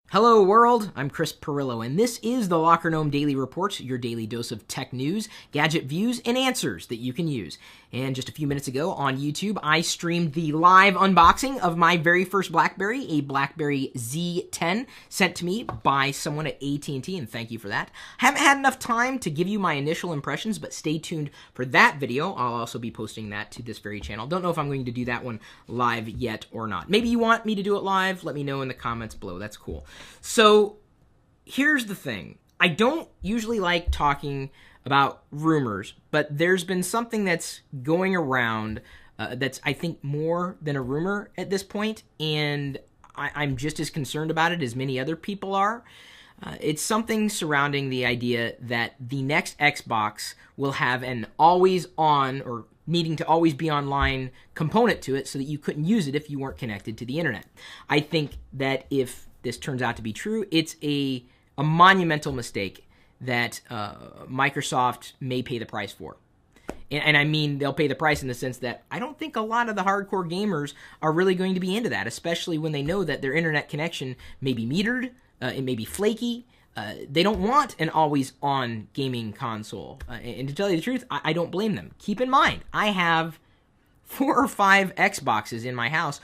Hello world, I'm Chris Pirillo, and this is the Locker Gnome Daily Report, your daily dose of tech news, gadget views, and answers that you can use. And just a few minutes ago on YouTube, I streamed the live unboxing of my very first BlackBerry, a BlackBerry Z10, sent to me by someone at AT&T, and thank you for that. Haven't had enough time to give you my initial impressions, but stay tuned for that video. I'll also be posting that to this very channel. Don't know if I'm going to do that one live yet or not. Maybe you want me to do it live, let me know in the comments below. That's cool. So here's the thing. I don't usually like talking about rumors, but there's been something that's going around that's, I think, more than a rumor at this point, and I'm just as concerned about it as many other people are. It's something surrounding the idea that the next Xbox will have an always-on or needing to always be online component to it so that you couldn't use it if you weren't connected to the internet. I think that if this turns out to be true, it's a monumental mistake that Microsoft may pay the price for. And I mean they'll pay the price in the sense that I don't think a lot of the hardcore gamers are really going to be into that, especially when they know that their internet connection may be metered, it may be flaky. They don't want an always-on gaming console. And to tell you the truth, I don't blame them. Keep in mind, I have 4 or 5 Xboxes in my house,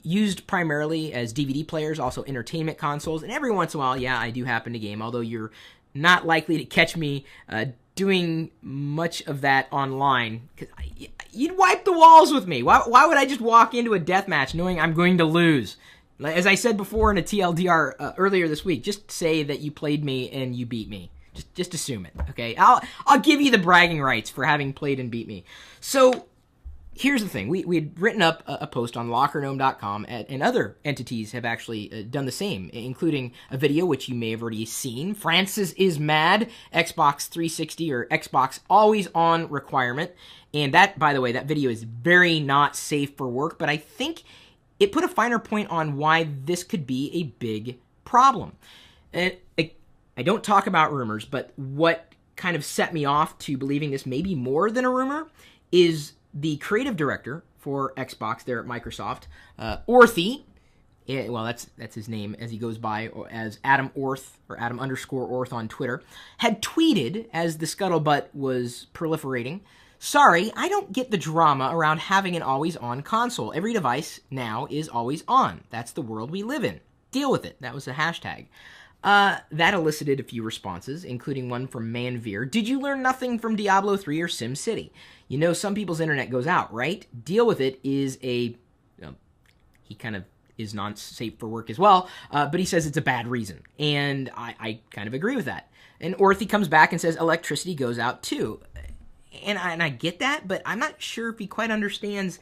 used primarily as DVD players, also entertainment consoles, and every once in a while, yeah, I do happen to game, although you're not likely to catch me doing much of that online. You'd wipe the walls with me. Why would I just walk into a deathmatch knowing I'm going to lose? As I said before in a TLDR earlier this week, just say that you played me and you beat me. Just assume it, okay? I'll give you the bragging rights for having played and beat me. So here's the thing. We had written up a post on LockerGnome.com, and other entities have actually done the same, including a video which you may have already seen. Francis is mad, Xbox 360 or Xbox always on requirement. And that, by the way, that video is very not safe for work, but I think it put a finer point on why this could be a big problem. And I don't talk about rumors, but what kind of set me off to believing this may be more than a rumor is the creative director for Xbox there at Microsoft, Orthy. Well, that's his name as he goes by as Adam Orth or Adam_Orth on Twitter, had tweeted as the scuttlebutt was proliferating, "Sorry, I don't get the drama around having an always-on console. Every device now is always on. That's the world we live in. Deal with it." That was the hashtag. That elicited a few responses, including one from Manveer. "Did you learn nothing from Diablo 3 or SimCity? You know some people's internet goes out, right? Deal with it is a..." He kind of is not safe for work as well, but he says it's a bad reason. And I kind of agree with that. And Orthy comes back and says electricity goes out too. And I get that, but I'm not sure if he quite understands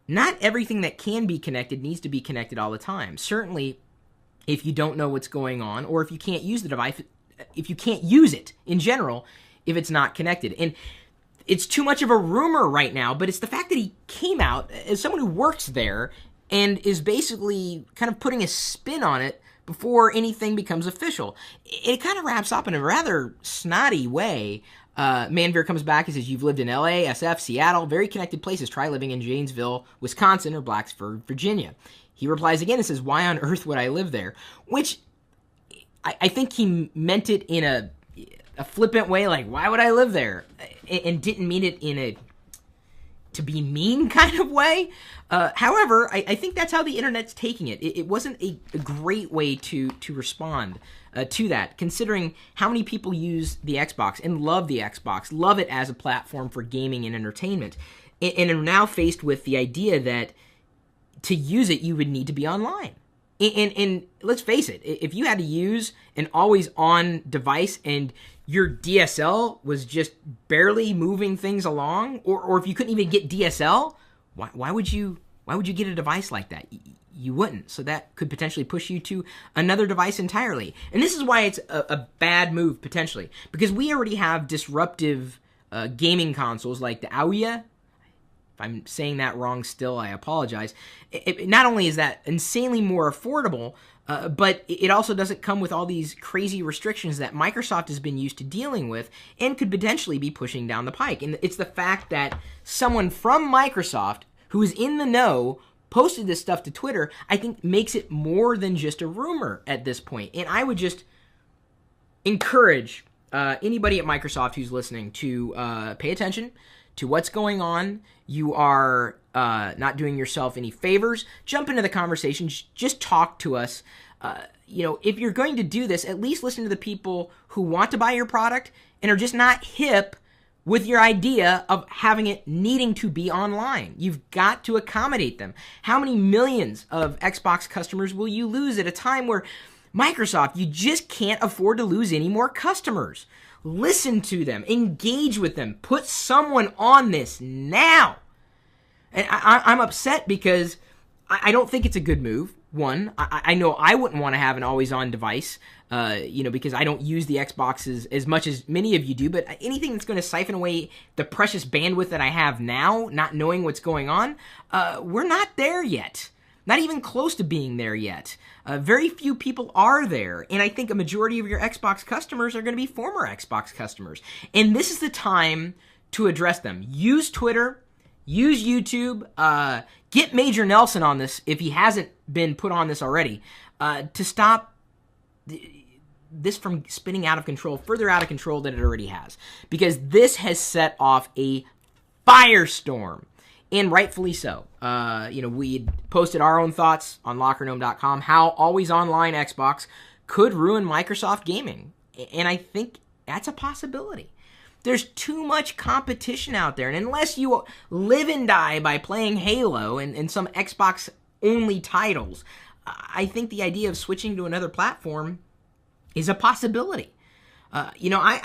not everything that can be connected needs to be connected all the time. Certainly, if you don't know what's going on, or if you can't use the device, if you can't use it in general, if it's not connected. And it's too much of a rumor right now, but it's the fact that he came out as someone who works there and is basically kind of putting a spin on it before anything becomes official. It kind of wraps up in a rather snotty way. Manveer comes back and says, "You've lived in LA, SF, Seattle, very connected places. Try living in Janesville, Wisconsin, or Blacksburg, Virginia." He replies again and says, "Why on earth would I live there?" Which I think he meant it in a flippant way, like, why would I live there? And didn't mean it in a to be mean kind of way. However, I think that's how the internet's taking it. It wasn't a great way to respond to that, considering how many people use the Xbox and love the Xbox, love it as a platform for gaming and entertainment, and are now faced with the idea that to use it, you would need to be online. And let's face it, if you had to use an always-on device and your DSL was just barely moving things along, or if you couldn't even get DSL, why would you get a device like that? You wouldn't. So that could potentially push you to another device entirely. And this is why it's a bad move, potentially, because we already have disruptive gaming consoles like the Ouya. If I'm saying that wrong still, I apologize. Not only is that insanely more affordable, but it also doesn't come with all these crazy restrictions that Microsoft has been used to dealing with and could potentially be pushing down the pike. And it's the fact that someone from Microsoft who is in the know posted this stuff to Twitter, I think makes it more than just a rumor at this point. And I would just encourage anybody at Microsoft who's listening to pay attention to what's going on. You are not doing yourself any favors. Jump into the conversation. Just talk to us. If you're going to do this, at least listen to the people who want to buy your product and are just not hip with your idea of having it needing to be online. You've got to accommodate them. How many millions of Xbox customers will you lose at a time where Microsoft, you just can't afford to lose any more customers? Listen to them. Engage with them. Put someone on this now. And I'm upset because I don't think it's a good move. One, I know I wouldn't want to have an always-on device, because I don't use the Xboxes as much as many of you do, but anything that's going to siphon away the precious bandwidth that I have now, not knowing what's going on, we're not there yet. Not even close to being there yet. Very few people are there, and I think a majority of your Xbox customers are going to be former Xbox customers. And this is the time to address them. Use Twitter. Use YouTube. Get Major Nelson on this if he hasn't been put on this already, to stop this from spinning out of control, further out of control than it already has. Because this has set off a firestorm, and rightfully so. We posted our own thoughts on LockerGnome.com, how always online Xbox could ruin Microsoft gaming. And I think that's a possibility. There's too much competition out there, and unless you live and die by playing Halo and some Xbox-only titles, I think the idea of switching to another platform is a possibility. I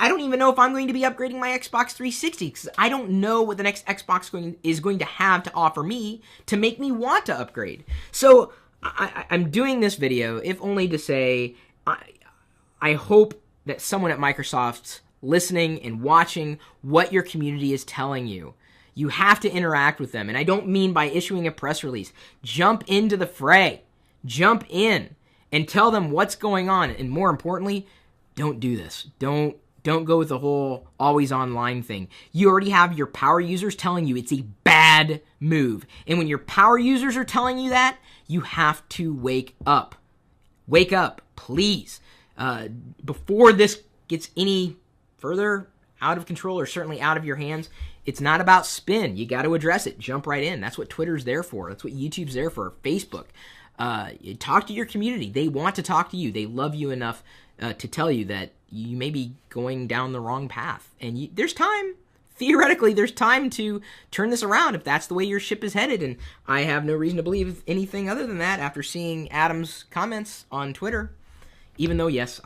don't even know if I'm going to be upgrading my Xbox 360, because I don't know what the next Xbox is going to have to offer me to make me want to upgrade. So I'm doing this video, if only to say, I hope that someone at Microsoft's listening and watching what your community is telling you. You have to interact with them, and I don't mean by issuing a press release. Jump into the fray. Jump in and tell them what's going on, and more importantly, don't do this. Don't go with the whole always online thing. You already have your power users telling you it's a bad move, and when your power users are telling you that, you have to wake up. Wake up, please. Before this gets any further out of control, or certainly out of your hands, it's not about spin. You got to address it. Jump right in. That's what Twitter's there for. That's what YouTube's there for. Facebook. Talk to your community. They want to talk to you. They love you enough to tell you that you may be going down the wrong path. And there's time. Theoretically, there's time to turn this around if that's the way your ship is headed. And I have no reason to believe anything other than that after seeing Adam's comments on Twitter. Even though, yes,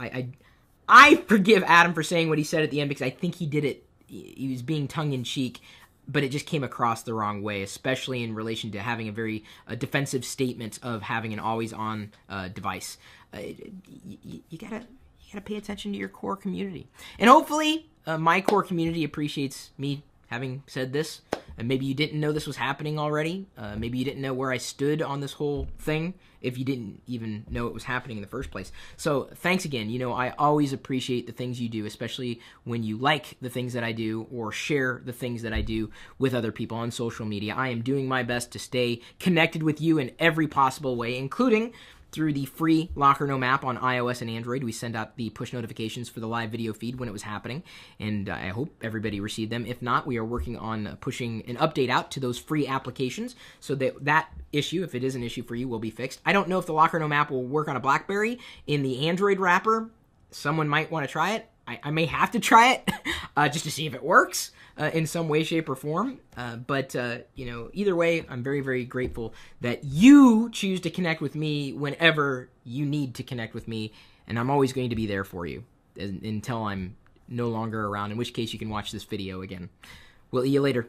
I forgive Adam for saying what he said at the end, because I think he did it, he was being tongue-in-cheek, but it just came across the wrong way, especially in relation to having a very defensive statement of having an always-on device. You gotta pay attention to your core community. And hopefully, my core community appreciates me having said this. And maybe you didn't know this was happening already. Maybe you didn't know where I stood on this whole thing, if you didn't even know it was happening in the first place. So thanks again. I always appreciate the things you do, especially when you like the things that I do or share the things that I do with other people on social media. I am doing my best to stay connected with you in every possible way, including through the free Locker Gnome app on iOS and Android. We send out the push notifications for the live video feed when it was happening, and I hope everybody received them. If not, we are working on pushing an update out to those free applications so that issue, if it is an issue for you, will be fixed. I don't know if the Locker Gnome app will work on a BlackBerry in the Android wrapper. Someone might want to try it. I may have to try it just to see if it works in some way, shape, or form. But either way, I'm very, very grateful that you choose to connect with me whenever you need to connect with me. And I'm always going to be there for you until I'm no longer around, in which case you can watch this video again. We'll see you later.